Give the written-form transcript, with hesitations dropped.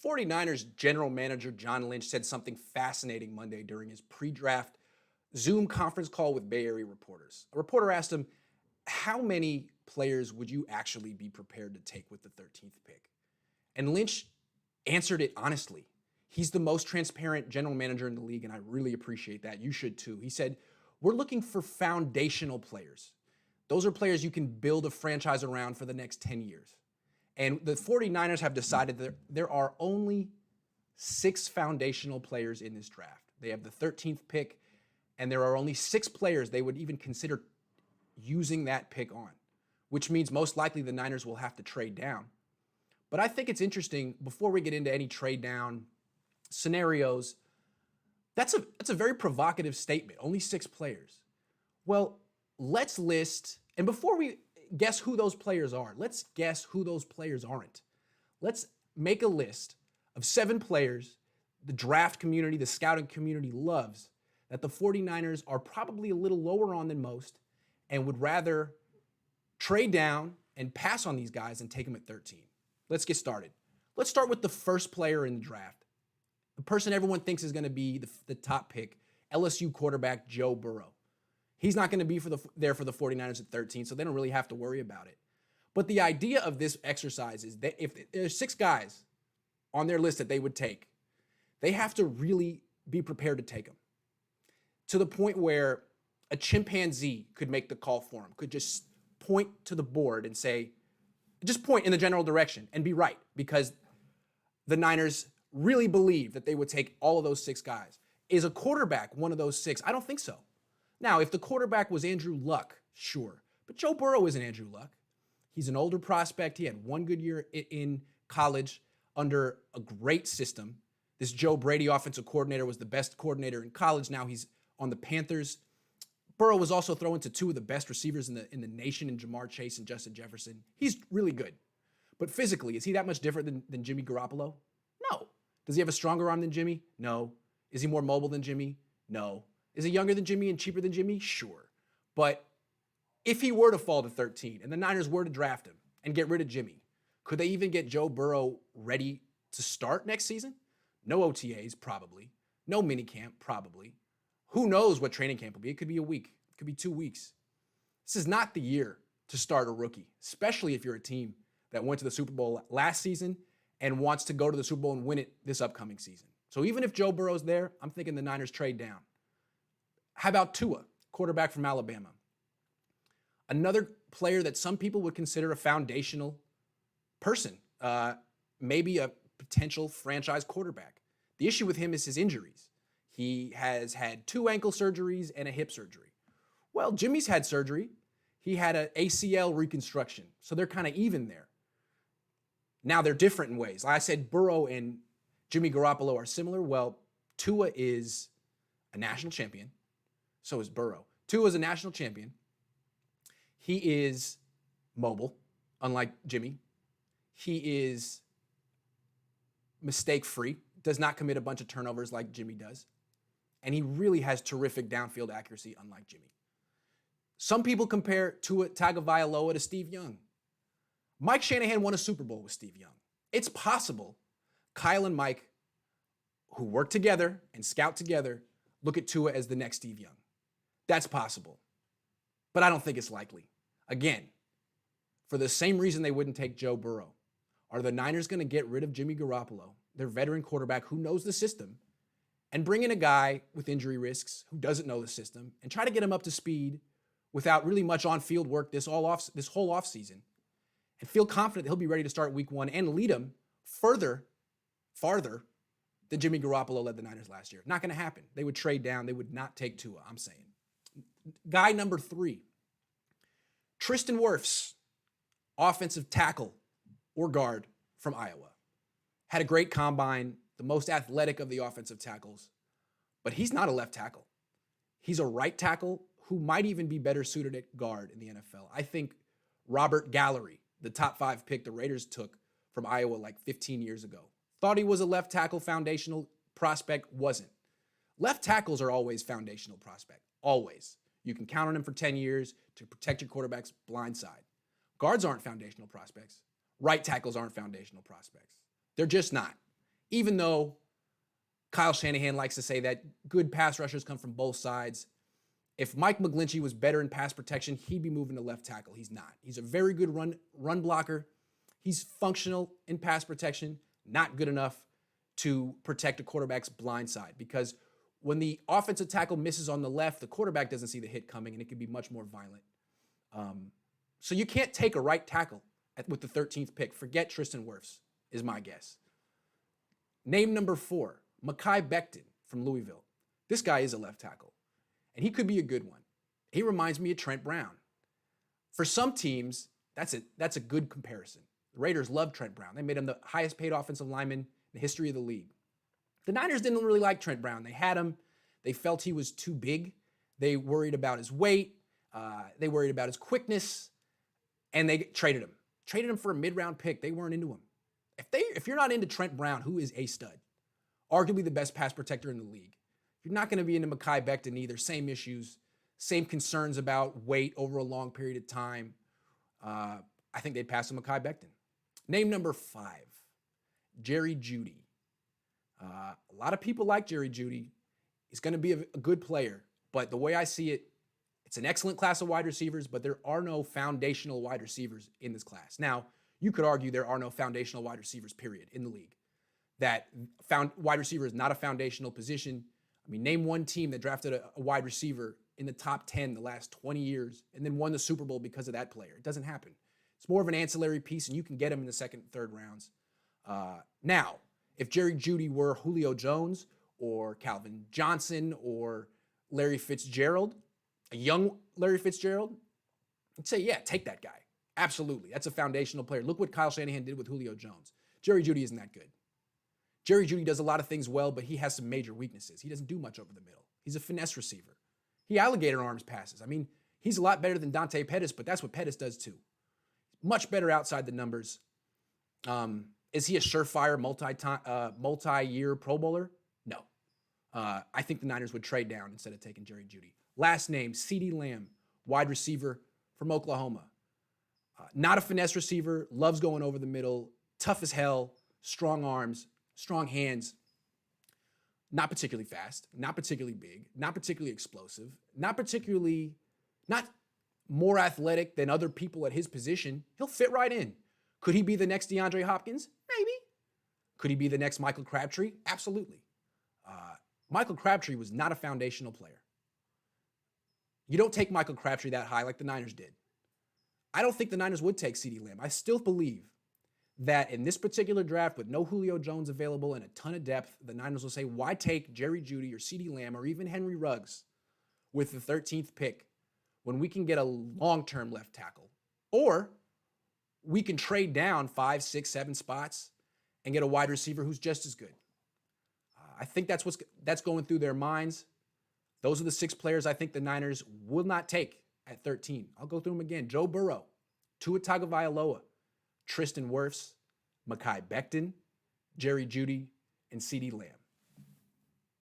49ers general manager John Lynch said something fascinating Monday during his pre-draft Zoom conference call with Bay Area reporters. A reporter asked him, how many players would you actually be prepared to take with the 13th pick? And Lynch answered it honestly. He's the most transparent general manager in the league, and I really appreciate that. You should too. He said, we're looking for foundational players. Those are players you can build a franchise around for the next 10 years. And the 49ers have decided that there are only 6 foundational players in this draft. They have the 13th pick, and there are only 6 players they would even consider using that pick on, which means most likely the Niners will have to trade down. But I think it's interesting, before we get into any trade down scenarios, that's a very provocative statement. Only 6 players. Well, let's list, and before we guess who those players are, let's guess who those players aren't. Let's make a list of 7 players the draft community, the scouting community loves, that the 49ers are probably a little lower on than most and would rather trade down and pass on these guys and take them at 13. Let's get started. Let's start with the first player in the draft. The person everyone thinks is going to be the top pick, LSU quarterback Joe Burrow. He's not going to be there for the 49ers at 13, so they don't really have to worry about it. But the idea of this exercise is that if there's 6 guys on their list that they would take, they have to really be prepared to take them. To the point where a chimpanzee could make the call for him, could just point to the board and say, just point in the general direction and be right, because the Niners really believe that they would take all of those 6 guys. Is a quarterback one of those 6? I don't think so. Now, if the quarterback was Andrew Luck, sure. But Joe Burrow isn't Andrew Luck. He's an older prospect. He had one good year in college under a great system. This Joe Brady offensive coordinator was the best coordinator in college. Now he's on the Panthers. Burrow was also throwing to 2 of the best receivers in the nation in Jamar Chase and Justin Jefferson. He's really good. But physically, is he that much different than Jimmy Garoppolo? No. Does he have a stronger arm than Jimmy? No. Is he more mobile than Jimmy? No. Is he younger than Jimmy and cheaper than Jimmy? Sure. But if he were to fall to 13 and the Niners were to draft him and get rid of Jimmy, could they even get Joe Burrow ready to start next season? No OTAs, probably. No minicamp, probably. Who knows what training camp will be? It could be a week. It could be 2 weeks. This is not the year to start a rookie, especially if you're a team that went to the Super Bowl last season and wants to go to the Super Bowl and win it this upcoming season. So even if Joe Burrow's there, I'm thinking the Niners trade down. How about Tua, quarterback from Alabama? Another player that some people would consider a foundational person, maybe a potential franchise quarterback. The issue with him is his injuries. He has had 2 ankle surgeries and a hip surgery. Well, Jimmy's had surgery. He had an ACL reconstruction, so they're kind of even there. Now, they're different in ways. Like I said, Burrow and Jimmy Garoppolo are similar. Well, Tua is a national champion. So is Burrow. Tua is a national champion. He is mobile, unlike Jimmy. He is mistake-free, does not commit a bunch of turnovers like Jimmy does. And he really has terrific downfield accuracy, unlike Jimmy. Some people compare Tua Tagovailoa to Steve Young. Mike Shanahan won a Super Bowl with Steve Young. It's possible Kyle and Mike, who work together and scout together, look at Tua as the next Steve Young. That's possible. But I don't think it's likely. Again, for the same reason they wouldn't take Joe Burrow. Are the Niners going to get rid of Jimmy Garoppolo, their veteran quarterback who knows the system, and bring in a guy with injury risks who doesn't know the system and try to get him up to speed without really much on-field work this whole offseason, and feel confident that he'll be ready to start week 1 and lead them farther than Jimmy Garoppolo led the Niners last year? Not going to happen. They would trade down. They would not take Tua, I'm saying. Guy number 3, Tristan Wirfs, offensive tackle or guard from Iowa. Had a great combine, the most athletic of the offensive tackles, but he's not a left tackle. He's a right tackle who might even be better suited at guard in the NFL. I think Robert Gallery, the top 5 pick the Raiders took from Iowa like 15 years ago, thought he was a left tackle foundational prospect, wasn't. Left tackles are always foundational prospect, always. You can count on them for 10 years to protect your quarterback's blind side. Guards aren't foundational prospects. Right tackles aren't foundational prospects. They're just not. Even though Kyle Shanahan likes to say that good pass rushers come from both sides, if Mike McGlinchey was better in pass protection, he'd be moving to left tackle. He's not. He's a very good run blocker. He's functional in pass protection, not good enough to protect a quarterback's blind side, because when the offensive tackle misses on the left, the quarterback doesn't see the hit coming, and it can be much more violent. So you can't take a right tackle with the 13th pick. Forget Tristan Wirfs, is my guess. Name number 4, Mekhi Becton from Louisville. This guy is a left tackle, and he could be a good one. He reminds me of Trent Brown. For some teams, that's a good comparison. The Raiders love Trent Brown. They made him the highest paid offensive lineman in the history of the league. The Niners didn't really like Trent Brown. They had him. They felt he was too big. They worried about his weight. They worried about his quickness, and they traded him. Traded him for a mid-round pick. They weren't into him. If you're not into Trent Brown, who is a stud, arguably the best pass protector in the league, you're not going to be into Mekhi Becton either. Same issues, same concerns about weight over a long period of time. I think they'd pass to Mekhi Becton. Name number 5, Jerry Judy. A lot of people like Jerry Judy. He's going to be a good player, but the way I see it, it's an excellent class of wide receivers, but there are no foundational wide receivers in this class. Now, you could argue there are no foundational wide receivers, period, in the league. That wide receiver is not a foundational position. I mean, name one team that drafted a wide receiver in the top 10 the last 20 years and then won the Super Bowl because of that player. It doesn't happen. It's more of an ancillary piece, and you can get him in the second and third rounds. Now, if Jerry Judy were Julio Jones or Calvin Johnson or Larry Fitzgerald, a young Larry Fitzgerald, I'd say, yeah, take that guy. Absolutely. That's a foundational player. Look what Kyle Shanahan did with Julio Jones. Jerry Judy isn't that good. Jerry Judy does a lot of things well, but he has some major weaknesses. He doesn't do much over the middle. He's a finesse receiver. He alligator arms passes. I mean, he's a lot better than Dante Pettis, but that's what Pettis does too. Much better outside the numbers. Is he a surefire multi-year Pro Bowler? No. I think the Niners would trade down instead of taking Jerry Judy. Last name, CeeDee Lamb, wide receiver from Oklahoma. Not a finesse receiver, loves going over the middle, tough as hell, strong arms, strong hands, not particularly fast, not particularly big, not particularly explosive, not more athletic than other people at his position. He'll fit right in. Could he be the next DeAndre Hopkins? Maybe. Could he be the next Michael Crabtree? Absolutely. Michael Crabtree was not a foundational player. You don't take Michael Crabtree that high like the Niners did. I don't think the Niners would take CeeDee Lamb. I still believe that in this particular draft, with no Julio Jones available and a ton of depth, the Niners will say, why take Jerry Judy or CeeDee Lamb or even Henry Ruggs with the 13th pick when we can get a long-term left tackle? Or we can trade down 5, 6, 7 spots and get a wide receiver who's just as good. I think that's going through their minds. Those are the 6 players I think the Niners will not take at 13. I'll go through them again. Joe Burrow, Tua Tagovailoa, Tristan Wirfs, Mekhi Becton, Jerry Judy, and CeeDee Lamb.